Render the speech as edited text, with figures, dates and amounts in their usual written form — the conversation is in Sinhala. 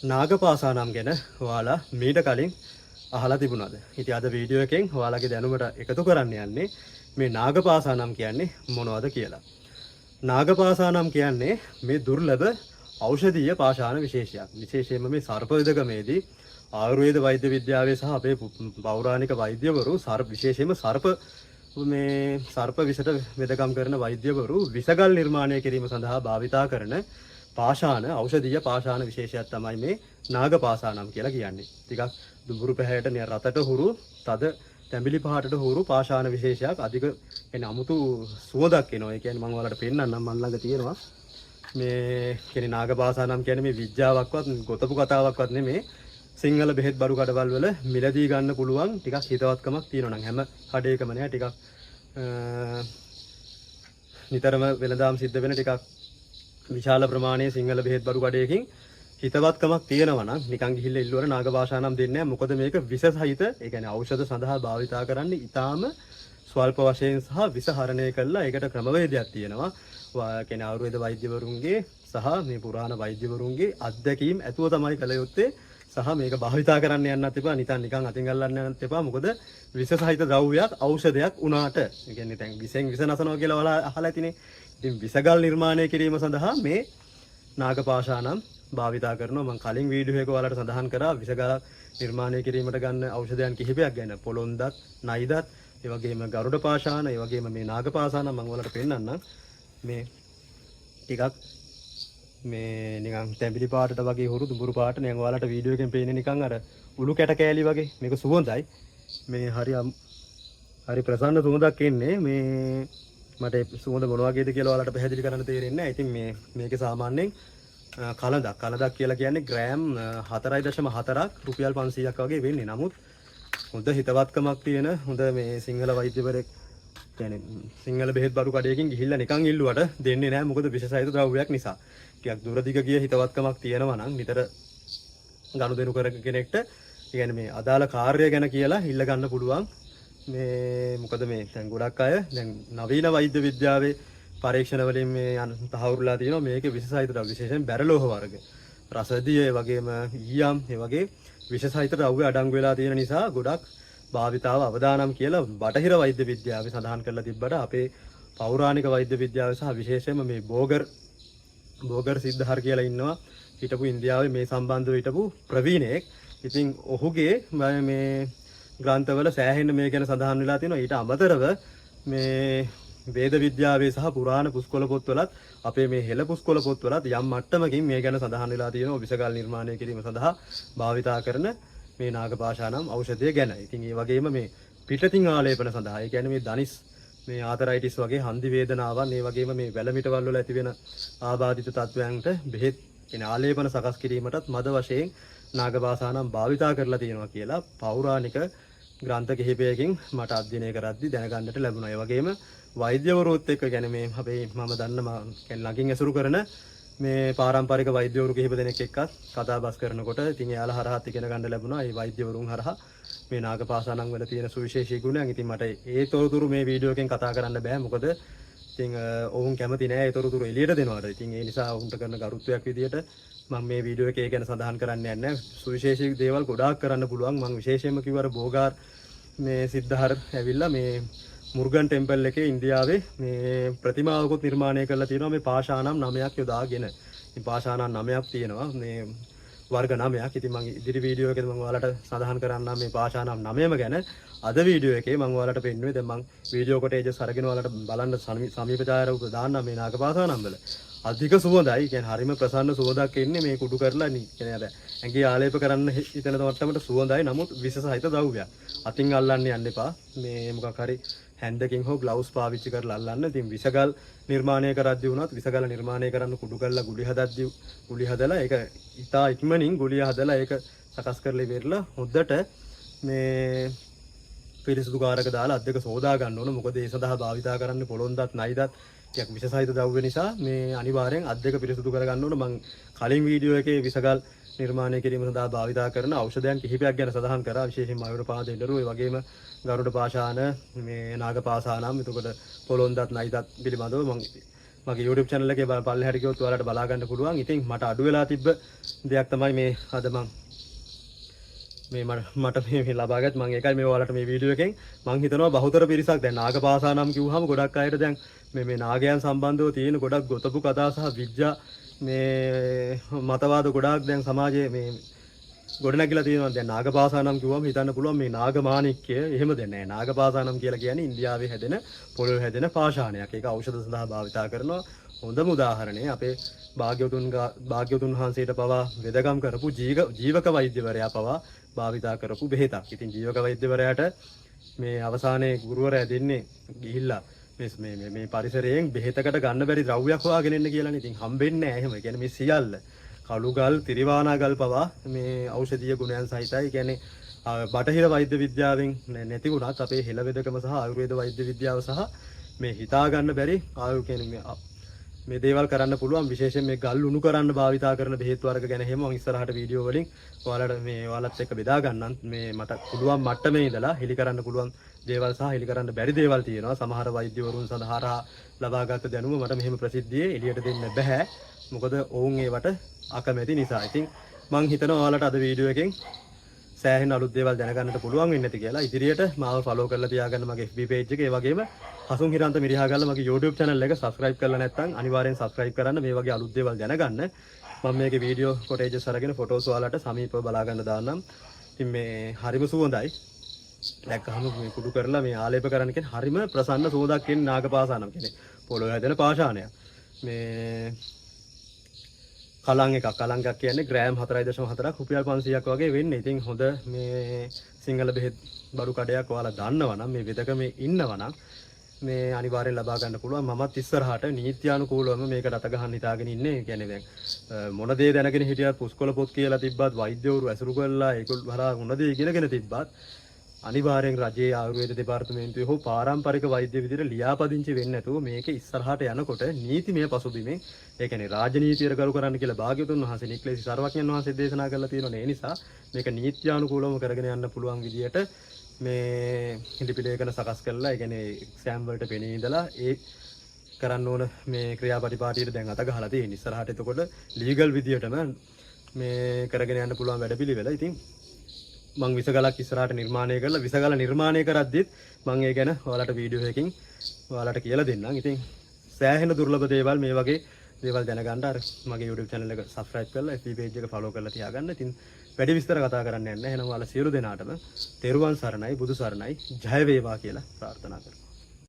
නාගපාසානම් ගැන ඔයාලා මීට කලින් අහලා තිබුණාද? ඉතින් අද වීඩියෝ එකෙන් ඔයාලගේ දැනුමට එකතු කරන්න යන්නේ මේ නාගපාසානම් කියන්නේ මොනවද කියලා. නාගපාසානම් කියන්නේ මේ දුර්ලභ ඖෂධීය පාෂාණ විශේෂයක්. විශේෂයෙන්ම මේ සර්ප විදගමේදී ආයුර්වේද වෛද්‍ය විද්‍යාවේ සහ අපේ පෞරාණික වෛද්‍යවරු විශේෂයෙන්ම සර්ප විෂට වෙදකම් කරන වෛද්‍යවරු විසගල් නිර්මාණය කිරීම සඳහා භාවිතා කරන පාෂාණ ඖෂධීය පාෂාණ විශේෂයක් තමයි මේ නාගපාසානම් කියලා කියන්නේ. ටිකක් දුඹුරු පැහැයට රතට හුරු තද තැඹිලි පහටට හුරු පාෂාණ විශේෂයක් අධික කියන්නේ අමුතු සුවඳක් එනවා. ඒ කියන්නේ මම ඔයාලට පෙන්නන්නම් මන් ළඟ තියෙනවා. මේ කියන්නේ නාගපාසානම් කියන්නේ මේ විද්‍යාවක්වත් ගොතපු කතාවක්වත් නෙමෙයි. සිංහල බෙහෙත් බඩු කඩවල් වල මිලදී ගන්න පුළුවන් ටිකක් හිතවත්කමක් තියෙනවා නම් හැම කඩේකම නෑ ටිකක් නිතරම වෙළඳාම් සිද්ධ වෙන ටිකක් විශාල ප්‍රමාණයේ සිංහල බෙහෙත් බඩු කඩේකින් හිතවත්කමක් තියෙනවා නම් නිකන් ගිහිල්ලා ඉල්ලුවර නාගපාෂානම් දෙන්නේ නැහැ. මොකද මේක විස සහිත ඒ කියන්නේ ඖෂධ සඳහා භාවිතා කරන්නේ ඊටාම ස්වල්ප වශයෙන් සහ විස හරණය කළා. ඒකට ක්‍රමවේදයක් තියෙනවා. කියන්නේ ආයුර්වේද වෛද්‍යවරුන්ගේ සහ මේ පුරාණ වෛද්‍යවරුන්ගේ අත්දැකීම් ඇතුව තමයි කළ යුත්තේ. සහ මේක භාවිතා කරන්න යන්නත් එපා. නිකන් අතින් අල්ලන්න යන්නත් එපා. මොකද විස සහිත ද්‍රව්‍යයක් ඖෂධයක් උනාට ඒ කියන්නේ දැන් විසෙන් විස නසනවා කියලා ඔයාලා අහලා ඇතිනේ. ඉතින් විසගල් නිර්මාණය කිරීම සඳහා මේ නාගපාෂානම් භාවිතා කරනවා. මම කලින් වීඩියෝ එක ඔයාලට සඳහන් කරා විසගල නිර්මාණය කිරීමට ගන්න ඖෂධයන් කිහිපයක් ගැන. පොළොන්දත්, නයිදත්, ඒ වගේම ගරුඩ පාෂාණ, ඒ වගේම මේ නාගපාෂානම් මම ඔයාලට පෙන්නන්නම්. මේ ටිකක් මේ නිකන් තැඹිලි පාටට වගේ හුරු දුඹුරු පාට නිකන් ඔයාලට වීඩියෝ එකෙන් පේන්නේ නිකන් අර උළු කැට කෑලි වගේ. මේක සුවඳයි. මේ හරි ප්‍රසන්න සුවඳක් එන්නේ. මේ මට සුවඳ මොන වගේද කියලා ඔයාලට පැහැදිලි කරන්න තේරෙන්නේ නැහැ. ඉතින් මේකේ සාමාන්‍යයෙන් කලඳක් කියලා කියන්නේ ග්‍රෑම් 4.4ක් රුපියල් 500ක් වගේ වෙන්නේ. නමුත් හොඳ හිතවත්කමක් තියෙන හොඳ මේ සිංහල වෛද්‍යවරයෙක් කියන්නේ සිංහල බෙහෙත් බඩු කඩේකින් ගිහිල්ලා නිකන් ඉල්ලුවට දෙන්නේ නැහැ. මොකද විශේෂයිත ද්‍රව්‍යයක් නිසා. ටිකක් දුර දිග ගිය හිතවත්කමක් තියෙනවා නම් නිතර ගනුදෙනු කරන කෙනෙක්ට කියන්නේ මේ අදාළ කාර්යය ගැන කියලා ඉල්ල ගන්න පුළුවන්. මේ මොකද මේ දැන් ගොඩක් අය දැන් නවීන වෛද්‍ය විද්‍යාවේ පරීක්ෂණ වලින් මේ තහවුරුලා තියෙනවා මේකේ විශේෂයිත ද්‍රව්‍ය විශේෂයෙන් බැරලෝහ වර්ග රසදිය ඒ වගේම ඊයම් ඒ වගේ විශේෂයිත ද්‍රව්‍ය අඩංගු වෙලා තියෙන නිසා ගොඩක් භාවිතාව අවදානම් කියලා බටහිර වෛද්‍ය විද්‍යාවේ සඳහන් කරලා තිබ්බට අපේ පෞරාණික වෛද්‍ය විද්‍යාවේ සහ විශේෂයෙන්ම මේ බෝගර් සිද්ධාර් කියලා ඉන්නවා හිටපු ඉන්දියාවේ මේ සම්බන්ධව හිටපු ප්‍රවීණයෙක්. ඉතින් ඔහුගේ මේ ග්‍රන්ථවල සෑහෙන මේ ගැන සඳහන් වෙලා තියෙනවා. ඊට අමතරව මේ වේද විද්‍යාවේ සහ පුරාණ පුස්කොළ පොත්වලත් අපේ මේ හෙළ පුස්කොළ පොත්වලත් යම් මට්ටමකින් මේ ගැන සඳහන් වෙලා තියෙනවා. විසගල් නිර්මාණය කිරීම සඳහා භාවිතා කරන මේ නාගපාෂානම් ඖෂධය ගැන. ඉතින් ඒ වගේම මේ පිටතින් ආලේපන සඳහා ඒ කියන්නේ මේ දනිස් මේ ආතරයිටිස් වගේ හන්දි වේදනාවන් ඒ වගේම මේ වැලමිටවල් වල ඇතිවෙන ආබාධිත තත්වයන්ට බෙහෙත් කියන්නේ ආලේපන සකස් කිරීමටත් මද වශයෙන් නාගපාෂානම් භාවිතා කරලා තියෙනවා කියලා පෞරාණික ග්‍රන්ථ කිහිපයකින් මට අධ්‍යයනය කරද්දී දැනගන්නට ලැබුණා. ඒ වගේම වෛද්‍යවරුත් එක්ක කියන්නේ මේ අපේ මම දන්න කියන්නේ ළඟින් ඇසුරු කරන මේ පාරම්පරික වෛද්‍යවරු කිහිප දෙනෙක් එක්ක කතා බස් කරනකොට ඉතින් එයාලා හරහාත් ඉගෙන ගන්න ලැබුණා. මේ වෛද්‍යවරුන් හරහා මේ නාගපාෂානම් වල තියෙන සුවිශේෂී ගුණයන්. ඉතින් මට ඒ තොරතුරු මේ වීඩියෝ එකෙන් කතා කරන්න බෑ. මොකද ඉතින් ඔවුන් කැමති නෑ ඒ තොරතුරු එළියට දෙනවට. ඉතින් ඒ නිසා ඔවුන්ට කරන ගරුත්වයක් විදියට මම මේ වීඩියෝ එකේ ගැන සඳහන් කරන්න යන්නේ නැහැ. සුවිශේෂී දේවල් ගොඩාක් කරන්න පුළුවන්. මම විශේෂයෙන්ම කිව්වර බෝගාර් මේ සිද්ධාර් ඇවිල්ලා මේ මුර්ගන් ටෙම්පල් එකේ ඉන්දියාවේ මේ ප්‍රතිමාවකුත් නිර්මාණය කරලා තියෙනවා මේ පාෂානම් 9ක් යොදාගෙන. ඉතින් පාෂානම් 9ක් තියෙනවා මේ වර්ග 9ක්. ඉතින් මම ඉදිරි වීඩියෝ එකේදී මම ඔයාලට සඳහන් කරන්නම් මේ පාෂානම් 9ම ගැන. අද වීඩියෝ එකේ මම ඔයාලට පෙන්නුවේ දැන් මම වීඩියෝ කොටේජස් අරගෙන ඔයාලට බලන්න සමීප ඡායාරූප දාන්නම් මේ නාගපාෂානම් වල. අධික සුවඳයි. කියන්නේ හරිම ප්‍රසන්න සුවඳක් එන්නේ මේ කුඩු කරලා කියන්නේ අර ඇඟේ ආලේප කරන්න හිතන මට්ටමට සුවඳයි. නමුත් විස සහිත ද්‍රව්‍යයක්. අතින් අල්ලන්න යන්න එපා. මේ මොකක් හරි හැන්දකින් හෝ ග්ලව්ස් පාවිච්චි කරලා අල්ලන්න. ඉතින් විසගල් නිර්මාණය කරද්දී වුණත් විසගල නිර්මාණය කරන්න කුඩු කරලා ගුලි හදලා ඒක ඉතා ඉක්මනින් ගුලිය හදලා ඒක සකස් කරලා ඉවරලා හොද්දට මේ පිරිසිදු කාරක දාලා අද්දක සෝදා ගන්න ඕන. මොකද ඒ සඳහා භාවිතා කරන්නේ පොළොන්දත් නයිදත් ටිකක් විශේෂයිත ද්‍රව්‍ය නිසා මේ අනිවාර්යෙන් අද්දක පිරිසිදු කර ගන්න ඕන. මම කලින් වීඩියෝ එකේ විසගල් නිර්මාණය කිරීම සඳහා භාවිතා කරන ඖෂධයන් කිහිපයක් ගැන සඳහන් කරා. විශේෂයෙන්ම ආයුර්පාද එළරු ඒ වගේම ගරුඩ පාෂාණ මේ නාගපාෂානම් එතකොට පොළොන්දත් නයිදත් පිළිබඳව මම මගේ YouTube channel එකේ පල්ලෙහාට ගියොත් ඔයාලට බලා ගන්න පුළුවන්. ඉතින් මට අඩු වෙලා තිබ්බ දෙයක් තමයි මේ අද මට මේ ලබාගත් මම ඒකයි මේ ඔයාලට මේ වීඩියෝ එකෙන් මම හිතනවා බහුතර පිරිසක් දැන් නාගපාසානම් කිව්වහම ගොඩක් අයට දැන් මේ නාගයන් සම්බන්ධව තියෙන ගොඩක් ගොතපු කතා සහ විද්‍යා මේ මතවාද ගොඩාක් දැන් සමාජයේ මේ ගොඩනැගිලා තියෙනවා. දැන් නාගපාසානම් කිව්වම හිතන්න පුළුවන් මේ නාගමාණික්කය එහෙම දෙන්නේ නැහැ. නාගපාසානම් කියලා කියන්නේ ඉන්දියාවේ හැදෙන පොළොවේ හැදෙන පාෂාණයක්. ඒක ඖෂධ සඳහා භාවිතා කරනවා. හොඳම උදාහරණය අපේ භාග්‍යවතුන් වහන්සේට පවා වෙදකම් කරපු ජීවක වෛද්‍යවරයා පවා භාවිතා කරපු බෙහෙතක්. ඉතින් ජීවක වෛද්‍යවරයාට මේ අවසානයේ ගුරුවරයා දෙන්නේ ගිහිල්ලා මේ පරිසරයෙන් බෙහෙතකට ගන්න බැරි ද්‍රව්‍යයක් හොයාගෙන එන්න කියලානේ. ඉතින් හම්බෙන්නේ නැහැ එහෙම. ඒ කියන්නේ මේ සියල්ල කළුගල්, තිරිවානාගල් පවා මේ ඖෂධීය ගුණයන් සහිතයි. කියන්නේ බටහිර වෛද්‍ය විද්‍යාවෙන් නැති වුණත් අපේ හෙළවෙදකම සහ ආයුර්වේද වෛද්‍ය විද්‍යාව සහ මේ හිතා ගන්න බැරි මේ දේවල් කරන්න පුළුවන්. විශේෂයෙන් මේ ගල් උණු කරන්න භාවිතා කරන බෙහෙත් වර්ග ගැන එහෙම මම ඉස්සරහට වීඩියෝ වලින් ඔයාලත් එක්ක බෙදා ගන්නම්. මේ මට පුළුවන් මට්ටමේ ඉඳලා හෙලි කරන්න පුළුවන් දේවල් සහ හෙලි කරන්න බැරි දේවල් තියෙනවා. සමහර වෛද්‍යවරුන් සඳහා ලබාගත් දැනුම මට මෙහෙම ප්‍රසිද්ධියේ එළියට දෙන්න බෑ. මොකද ඔවුන් ඒවට අකමැති නිසා. ඉතින් මම හිතනවා ඔයාලට අද වීඩියෝ එකෙන් සෑහෙන අලුත් දේවල් දැනගන්නට පුළුවන් වෙන්නේ නැති කියලා. ඉදිරියට මාව follow කරලා තියාගන්න මගේ FB page එක. ඒ වගේම හසුන් හිරන්ත මිරිහාගල්ල මගේ YouTube channel එක subscribe කරලා නැත්නම් අනිවාර්යෙන් subscribe කරන්න මේ වගේ අලුත් දේවල් දැනගන්න. මම මේකේ වීඩියෝ footages අරගෙන photos ඔයාලට සමීපව බලා ගන්න දාන්නම්. ඉතින් මේ හරිම සුවඳයි. දැක්කහම මේ කුඩු කරලා මේ ආලේප කරන්න කියන්නේ හරිම ප්‍රසන්න සුවඳක් එන්නේ නාගපාසානම් කියන්නේ. පොළොවේ හැදෙන පාෂාණයක්. මේ කලංගයක් කියන්නේ ග්‍රෑම් 4.4ක් රුපියල් 500ක් වගේ වෙන්නේ. ඉතින් හොඳ මේ සිංහල බෙහෙත් බඩු කඩයක් ඔයාලා දන්නවා නම් මේ වෙදකමේ ඉන්නවා නම් මේ අනිවාර්යෙන් ලබා ගන්න පුළුවන්. මමත් ඉස්සරහට නීත්‍යානුකූලවම මේකට අත ගහන්න හිතාගෙන ඉන්නේ. ඒ කියන්නේ දැන් මොන දේ දැනගෙන හිටියත් පුස්කොළ පොත් කියලා තිබ්බත් වෛද්‍යවරු ඇසුරු කරලා ඒගොල්ලෝ හරහා මොන දේ ඉගෙනගෙන තිබ්බත් අනිවාර්යෙන් රජයේ ආයුර්වේද දෙපාර්තමේන්තුවේ හෝ පාරම්පරික වෛද්‍ය විදිහට ලියාපදිංචි වෙන්නේ නැතුව මේක ඉස්සරහට යනකොට නීතිමය පසුබිමෙන් ඒ කියන්නේ රාජනීතියට ගරු කරන්න කියලා භාග්‍යවතුන් වහන්සේ නික්ලේශී සර්වඥයන් වහන්සේ දේශනා කරලා තියෙනවා. ඒ නිසා මේක නීත්‍යානුකූලව කරගෙන යන්න පුළුවන් විදිහට මේ ලිපිලේඛන සකස් කරලා ඒ කියන්නේ එක්සෑම් වලට පෙනී ඉඳලා ඒ කරන්න ඕන මේ ක්‍රියාපටිපාටියට දැන් අත ගහලා තියෙන. ඉස්සරහට එතකොට ලීගල් විදිහටම මේ කරගෙන යන්න පුළුවන් වැඩපිළිවෙල. ඉතින් මම විසගලක් ඉස්සරහට නිර්මාණය කරලා විසගල නිර්මාණය කරද්දිත් මම ඒ ගැන ඔයාලට වීඩියෝ එකකින් ඔයාලට කියලා දෙන්නම්. ඉතින් සෑහෙන දුර්ලභ දේවල් මේ වගේ දේවල් දැනගන්න අර මගේ YouTube channel එක subscribe කරලා FB page එක follow කරලා තියාගන්න. ඉතින් වැඩි විස්තර කතා කරන්න යන්නේ නැහැ. එහෙනම් ඔයාලා සියලු දෙනාටම තෙරුවන් සරණයි, බුදු සරණයි, ජය වේවා කියලා ප්‍රාර්ථනා කරනවා.